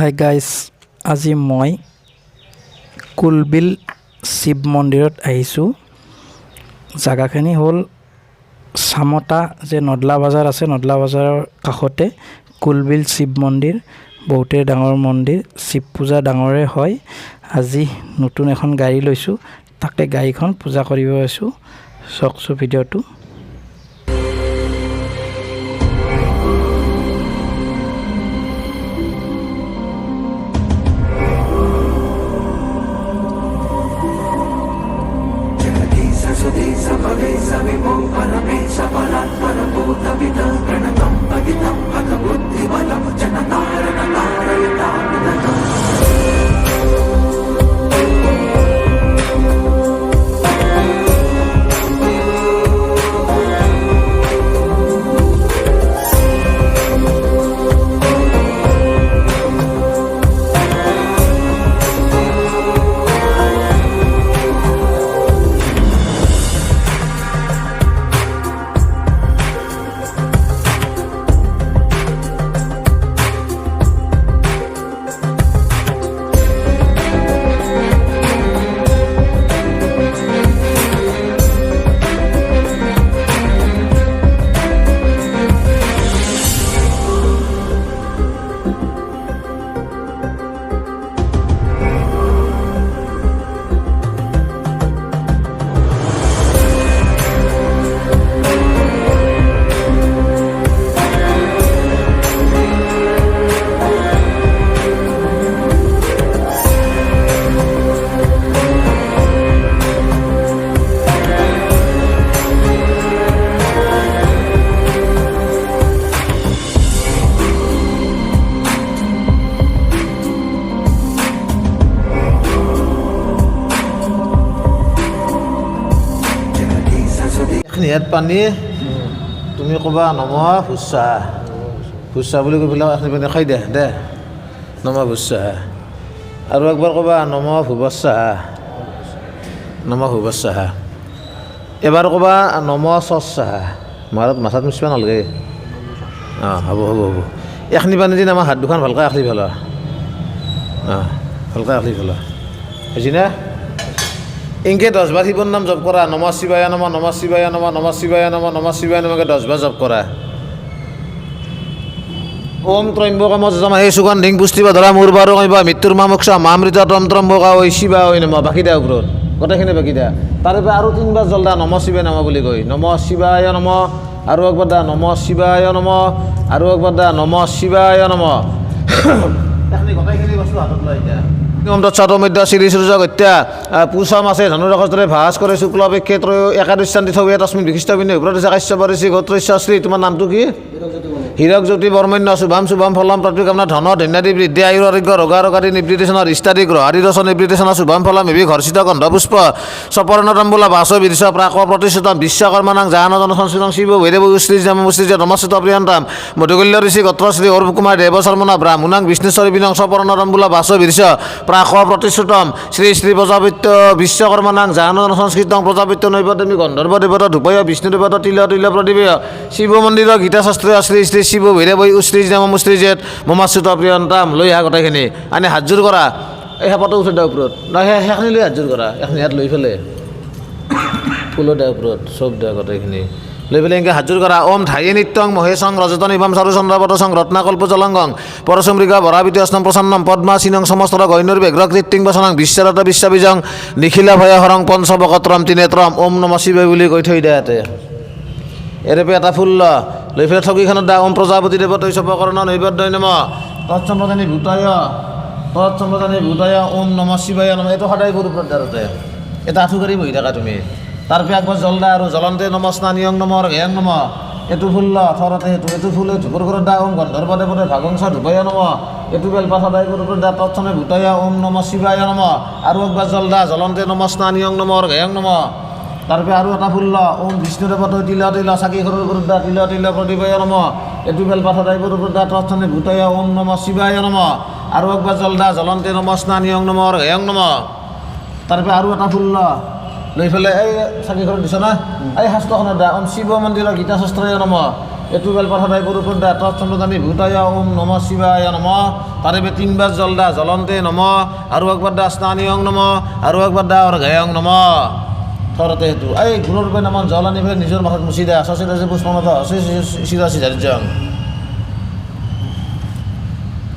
Hi guys, আজি মই কুলবিল শিৱ মন্দিৰত আহিছোঁ। জাগাখিনি হ'ল চামতা যে নদলা বাজাৰ আছে, নদলা বাজাৰৰ কাষতে কুলবিল শিৱ মন্দিৰ। বহুতেই ডাঙৰ মন্দিৰ, শিৱ পূজা ডাঙৰে হয়। আজি নতুন এখন গাড়ী লৈছোঁ, তাকে গাড়ীখন পূজা কৰিব আছোঁ। চাওকচোন ভিডিঅ'টো। ইয়াত পানী তুমি ক'বা নম ভুচ্ছা ভুচ্ছা বুলি কৈ পেলাই এখিনি পানী খাই দে নম ভুচ্ছা। আৰু একবাৰ ক'বা নম ভুবচ্ছা নম ভুবচ্ছা। এবাৰ ক'বা নম স্বচ্ছা। মাথাত মিচিব নালাগে। হ'ব এখিনি পানী দিন আমাৰ হাত দুখন ভালকৈ আখলি পেলা। ভালকৈ আখলি পেলা বুজিনা। ইনকে 10 বাৰ শিৱৰ নাম জপ কৰা। নম শিৱায় নম, নম শিৱায় নম, নম শিৱায় নম, নম শিৱায় নমকে 10 বাৰ জপ কৰা। ওম ত্ৰম্বকম যজামহে সুগন্ধিং পুষ্টিবৰ্ধনং উৰ্বাৰুকং ইব মৃত্যুৰ মামোক্ষা মামৃত তম ত্ৰম্বকা ঐ শিৱা ঐ নম। বাকী দা ওপৰত গোটেইখিনি বাকী দা। তাৰে পৰা আৰু 3 বাৰ জল দা নম শিৱায় নম বুলি কয়। নম শিৱায় নম, আৰু একবাৰ দা নম শিৱায় নম, আৰু একবাৰ দা নম শিৱায় নম। এখিনি গোটেইখিনি বস্তু হাতত লৈ এতিয়া মধ্য শ্ৰী সূৰ্য গত্যা পুষম আছে ধনুৰাসৰে ভাস কৰে শুক্লপেক্ষে ত্ৰয় একাদশান্তি থবে তস্মিন বিশিষ্ট বিনে ওপৰত আছে কাশ্যপৰিচি গোত্ৰশ্ৰী। তোমাৰ নামটো কি? হীৰক জ্যোতি বৰ্মন্য শুভাম শুভম ফলম প্ৰতিকামনা ধন ধন্যাদি বৃদ্ধি আয়ুৰ আৰোগ্য ৰোগাৰোগাদি নিবৃত্তিচনৰ ইষ্টাদি গ্ৰহাদি ৰচন নিবৃত্তিচনৰ শুভম ফলম এভি ঘৰ্ষিত গন্ধ পুষ্প সপৰ্ণ তম্বুলা বাস বিৰিছ প্ৰাক প্ৰতিষ্ঠিতম বিশ্বকৰ্মানাং জাহানজন সংস্কৃতং শিৱ ভৈৰৱ শ্ৰীজাম শ্ৰীজ নমস্ত প্ৰিয়ন্তাম মধুকল্য ঋষি গোত্ৰশ্ৰী অৰূপ কুমাৰ দেৱ শৰ্মনা ব্ৰাহ্মণাং বিষ্ণুশ্বৰী বিনং সপৰ্ণ তম্বুলা বাস বিৰিছ প্ৰাক প্ৰতিষ্ঠিতম শ্ৰী শ্ৰী প্ৰজাপত্য বিশ্বকৰ্মানাং জাহানজন সংস্কৃতং প্ৰজাপত্য নৈবদেমী গন্ধৰ্ব দেৱতা ধূপয় বিষ্ণু দেৱতা তিল তিল প্ৰতিবেয় শিৱ মন্দিৰৰ গীতাশাস্ত্ৰীয় শ্ৰী শ্ৰী শিৱ ভৈৰৱ উশ্ৰীজ নাম শ্ৰীজেত মমাচ্যুত প্ৰিয়ন্তাম। লৈ আহা গোটেইখিনি আনি হাতযোৰ কৰা। এই হেপাটো উঠি দিয়া ওপৰত নহয়, সেইখিনি লৈ হাতযোৰ কৰা। এইখিনি হাত লৈ পেলাই ফুলো দিয়া ওপৰত চব দিয়া গোটেইখিনি লৈ পেলাই এনেকৈ হাতযোৰ কৰা। ওম ধায়ে নিত্যং মহেশং ৰজতন ইভাম চাৰু চন্দ্ৰপটসং ৰত্নাকল্প জলংগং পৰচমৃগা বৰাবিতি অস্নম প্ৰসন্নম পদ্মা চিনং সমস্ত গৈনুৰ বেঘ্ৰ কৃত্তিং বচনং বিশ্বৰত বিশ্ববীজং নিখিলা ভয় হৰং পঞ্চবকত্ৰম ত্ৰিনেত্ৰম। ওম নম শিৱায় বুলি কৈ থৈ দিয়া ইয়াতে। এৰেপে এটা ফুল লৈ পেলাই ঠগীখনত দা। ওম প্ৰজাপতি দেৱতৈ চপকৰ্ণ নৈবদ্যই নম তৎসম্প্ৰদানী ভূতায় তৎসম্প্ৰদানী ভূতায় ওম নম শিৱায় নম। এইটো সদায় গুৰু প্ৰদাৰতে এটা আঁঠু কৰি বহি থাকা তুমি। তাৰপৰা একবাৰ জল দা আৰু জলন্তে নম স্নানিয়ং নম হেয়ং নম। এইটো ফুল থৰতে এইটো ফুল ধুপুৰ ঘৰত দা। ওম গন্ধৰ্ব দেৱতে ভাগংস ধুপয় নম। এইটো বেলপাত সদায় গুৰু দা তৎসমে ভূতায় ওম নম শিৱায় নম। আৰু একবাৰ জল দা জলন্তে নম স্নানিয়ং নম হেয়ং নম। তাৰপৰা আৰু এটা ফুল ওম বিষ্ণুদেৱতৈ তিল তিল চাকি ঘৰৰ গুৰু দা তিল তিল প্ৰতিভয় নম। এইটো বেলপাত সদায় গুৰু দা তৎসমে ভূতায় ওম নম শিৱায় নম। আৰু একবাৰ জল দা জলন্তে নম স্নানিয়ং নম হেয়ং নম। তাৰপৰা আৰু এটা ফুল লৈ পেলাই এই চাকি ঘৰত দিছ না। এই শাস্ত্ৰখনত দা ওম শিৱ মন্দিৰৰ গীতাশাস্ত্ৰয় নম। এইটো বেলপাত সদায় বৰষুণ দা তৎসম্প্ৰদানি ভূতায় ওম নম শিৱায় নম তাৰে 3 জল দা জ্বলন্তে নম আৰু একবাৰ দা স্নানিয়ং নম আৰু একবাৰ দা অৰ্ঘায়ং নম থৰতে সেইটো এই গুণৰ ৰূপে নামান জল আনি পেলাই নিজৰ মাথাত মুচি দে আছে পুষ্পনত আছে চিৰাচি ধাৰ্যং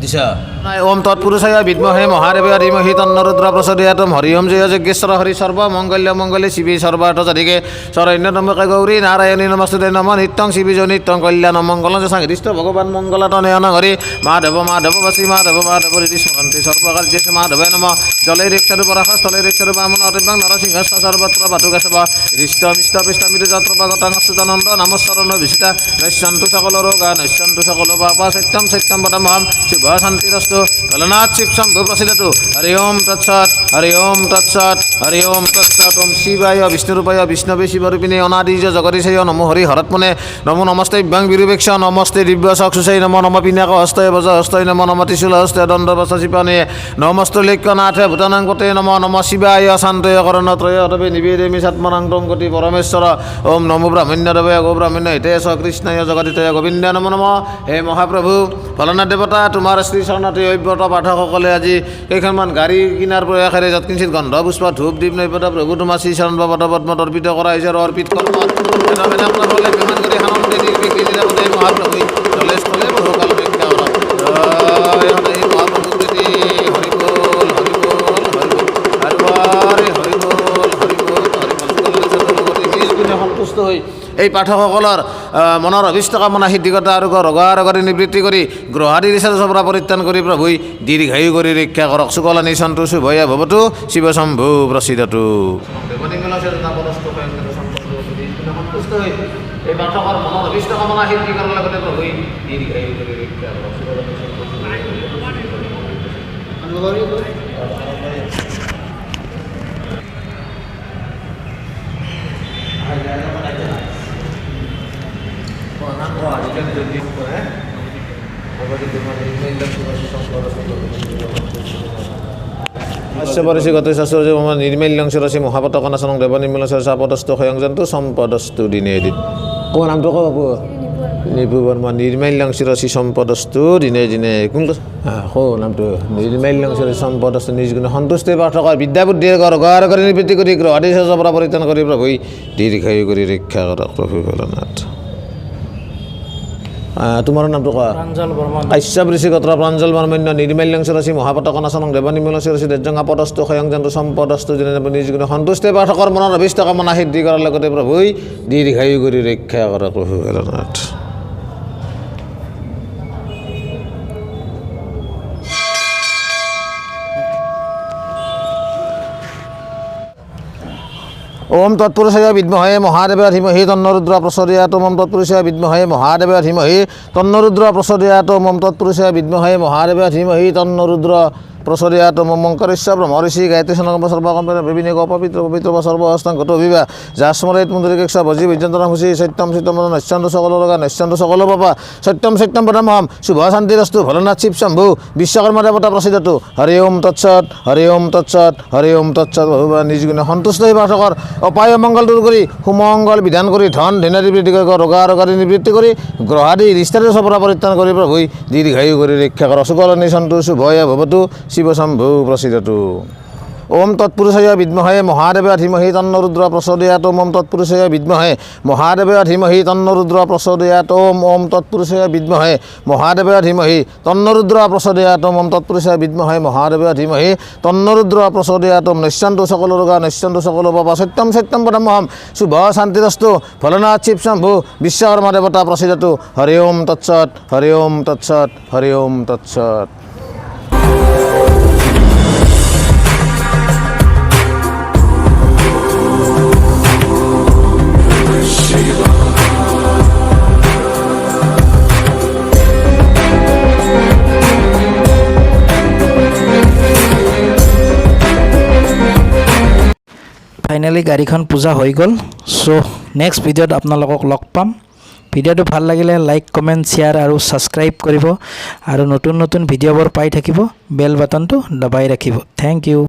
দিছা নাই ওম তৎপুৰুষায় বিদ্মহে মহাদেৱায় ধীমহি তন্নো ৰুদ্ৰ প্ৰচোদয়াৎ হৰি ওম জয় যজ্ঞেশ্বৰ হৰি সর্ব মঙ্গল্য মঙ্গলে শিবে সর্বার্থ সাধিকে শরণ্য নমকে গৌরী নারায়ণী নমস্তুতে নম নিত্যং শিবিজ নিত্যং কল্যাণ মঙ্গলং চ সংহৃষ্ট ভগবান মঙ্গলত নয়ন হরি মাধৱ মাধৱ বসি মাধৱ মাধৱ ঋতি স্মৰন্তি সৰ্বকাৰ্যেষু মাধৱে নম জলে রেক্ষারু পরাহ স্থলে রেক্ষারু বামন অতিবাং নরসিংহস্ত সর্বত্র পাঠুকেশব হৃষ্ট মিষ্ট পৃষ্ট মৃদু যত্র গতাং সুতানন্দ নমস্মরণ বিচিতা নশ্যন্তু সকল রোগা নশ্যন্তু সকল পাপা সত্যম সত্যম পদমহম শুভ শান্তিরস্তু ভোলেনাথ শিব শম্ভু প্রসিদ্ধতু হরি ওম তৎসৎ হরি ওম তৎসৎ হরি ওম তৎসৎ ওম শিবায় বিষ্ণুরূপায় বিষ্ণবে শিবরূপিণে অনাদিজ জগদীশয় নমো হরি হরৎমনে নমো নমস্তে ভ্যাং বিরুবেক্ষ নমস্তে দিব্য চক্ষুষৈ নমো নম পিনাক হস্তয়ে বজ হস্তয়ে নমো নম ত্রিশূল হস্তে দণ্ড বসচিপানে নমস্তে লেখ্যনাথে ভূতানাং পতে নমো নম শিবায় শান্তয়ে করণত্রয় তবে নিবেদেমি সাত্মনাং গতি পরমেশ্বর ওম নমো ব্রাহ্মণ্যদেবে গো ব্রাহ্মণ্য হিতেশ কৃষ্ণয় জগদিতয় গোবিন্দ নমো নম হে মহাপ্ৰভু ভোলেনাথ দেৱতা তোমাৰ শ্ৰী চৰণতে অভ্যত পাঠকসকলে আজি কেইখনমান গাড়ী কিনাৰ প্ৰয়াসেৰে য'ত কিঞ্চিত গন্ধ পুষ্প ধূপ দীপ নৈবেদ্য প্ৰভু তোমাৰ শ্ৰী চৰণ পদ পদ্মত অৰ্পিত কৰা হৈছে আৰু অৰ্পিত কৰ্ম আপোনালোকে বিমান কৰি আনন্দে নিৰ্বিঘ্নে নিৰাপদে মহাপ্ৰভু জলে স্থলে বহুকাল ৰক্ষা কৰক জয় হৰি মহাপ্ৰভু কৃতি হৰি বল হৰি বল হৰি বল হৰি হৰি বল হৰি বল নিজ গুণে সন্তুষ্ট হৈ এই পাঠকসকলৰ মনৰ অভিষ্ট কামনা সিদ্ধিকতা আৰু ৰগাৰগৰি নিবৃত্তি কৰি গ্ৰহাদি ৰিচাৰ্জৰ পৰা পৰিত্ৰাণ কৰি প্ৰভুই দীৰ্ঘায়ু কৰি ৰক্ষা কৰক শুকলানি সন্তু শুভয়া ভৱতু শিৱ শম্ভু প্ৰসিদ্ধতু এই পাঠকৰ মনৰ অভিষ্ট কামনা সিদ্ধি কৰাৰ লগতে প্ৰভুই দীৰ্ঘায়ু কৰি ৰক্ষা কৰক গত শাস্ত্ৰ নিৰ্মাল্যং সৰসী মহাপতকনাশনং দেৱ নিৰ্মল সৰসা পদস্থ সয়ংজন্তু সম্পদস্তু দিনে এদিন কোন নামটো ক'ব নিপু বৰ্মা নিৰ্মাল্যং সৰসী সম্পদস্তু দিনে দিনে কোন নামটো নিৰ্মাল্যং সৰসী সম্পদস্তু নিজ গুণে সন্তুষ্টি পাঠকৰ বিদ্যা বুদ্ধি ৰগাৰ কৰি নিবৃত্তি কৰি গ্ৰহাদি ৰিচাৰ্জৰ পৰা পৰিত্ৰাণ কৰি প্ৰভুই দীৰ্ঘায়ু কৰি ৰক্ষা কৰক প্ৰভু ভোলেনাথ তোমাৰ নামটো কোৱা প্ৰাঞ্জল বৰ্মন কাশ্যপ ঋষি গোত্ৰ প্ৰাঞ্জল বৰ্মন্য নিৰ্মাল্যং সৰসী মহাপতকনাশনং দেৱ নিৰ্মল সৰসী দেজ্জং আপদস্থ সয়ংজন্তু সম্পদস্তু দিনে নিজ গুণে সন্তুষ্টি পাঠকৰ মনৰ অভিষ্ট কামনা সিদ্ধি কৰাৰ লগতে প্ৰভুই দীৰ্ঘায়ু কৰি ৰক্ষা কৰক প্ৰভু ভোলেনাথ ওম তৎপুৰুষায় বিদ্মহে মহাদেৱায় ধীমহি তন্ন ৰুদ্ৰ প্ৰচোদয়াৎ ওম তৎপুৰুষায় বিদ্মহে মহাদেৱায় ধীমহি তন্ন ৰুদ্ৰ প্ৰচোদয়াৎ ওম তৎপুৰুষায় বিদ্মহে মহাদেৱায় ধীমহি তন্ন ৰুদ্ৰ প্রসরিয়াত মঙ্করেশ্ব ব্রহ্মঋষি গায়ত্রী সনগম সর্বকম্পেন বিভিন্ন পবিত্র পবিত্র বা সর্বহস্তাং গত বিবাহ যাস্মরেত মুন্দিরিকেক্ষ ভজি বিজ্ঞান্তরাম হুসি সত্যম সত্যম নশ্চন্ত সকল রোগা নশ্চন্ত সকল পাপা সত্যম সত্যম পদমহম শুভ শান্তিরস্তু ভোলেনাথ শিব শম্ভু বিশ্বকর্মা দেবতা প্রসিদ্ধতু হরি ওম তৎসৎ হরি ওম তৎসৎ হরি ওম তৎসৎ ভগৱান নিজ গুণে সন্তুষ্ট হৈ পাঠকৰ অপায় মঙ্গল দূৰ কৰি সুমঙ্গল বিধান কৰি ধন ধেনাদি বৃদ্ধি কৰি ৰোগাদি নিবৃত্তি কৰি গ্ৰহাদি ৰিষ্টাৰি পৰা পৰিত্ৰাণ কৰি প্ৰভুই দীৰ্ঘায়ু কৰি ৰক্ষা কৰ শুকলনি সন্তু শুভয়া ভৱতু শিৱ শম্ভু প্ৰসিদ্ধতু ওম তৎপুৰুষায় বিদ্মহে মহাদেৱায় ধীমহি তন্ন ৰুদ্ৰ প্ৰচোদয়াৎ ওম তৎপুৰুষায় বিদ্মহে মহাদেৱায় ধীমহি তন্ন ৰুদ্ৰ প্ৰচোদয়াৎ ওম তৎপুৰুষায় বিদ্মহে মহাদেৱায় ধীমহি তন্ন ৰুদ্ৰ প্ৰচোদয়াৎ ওম তৎপুৰুষায় বিদ্মহে মহাদেৱায় ধীমহি তন্ন ৰুদ্ৰ প্ৰচোদয়াৎ নশ্যন্তু সকল ৰোগা নশ্যন্তু সকল পাপা সত্যম সত্যম পদমহম শুভ শান্তিৰস্তু ভোলেনাথ শিৱ শম্ভু বিশ্বকৰ্মা দেৱতা প্ৰসিদ্ধতু হৰি ওম তৎসৎ হৰি ওম তৎসৎ হৰি ওম তৎসৎ ফাইনেলি গাড়ীখন পূজা হৈ গ'ল চ' নেক্সট ভিডিঅ'ত আপোনালোকক লগ পাম ভিডিঅ'টো ভাল লাগিলে লাইক কমেণ্ট শ্বেয়াৰ আৰু ছাবস্ক্ৰাইব কৰিব আৰু নতুন নতুন ভিডিঅ'বোৰ পাই থাকিব বেল বাটনটো দবাই ৰাখিব থেংক ইউ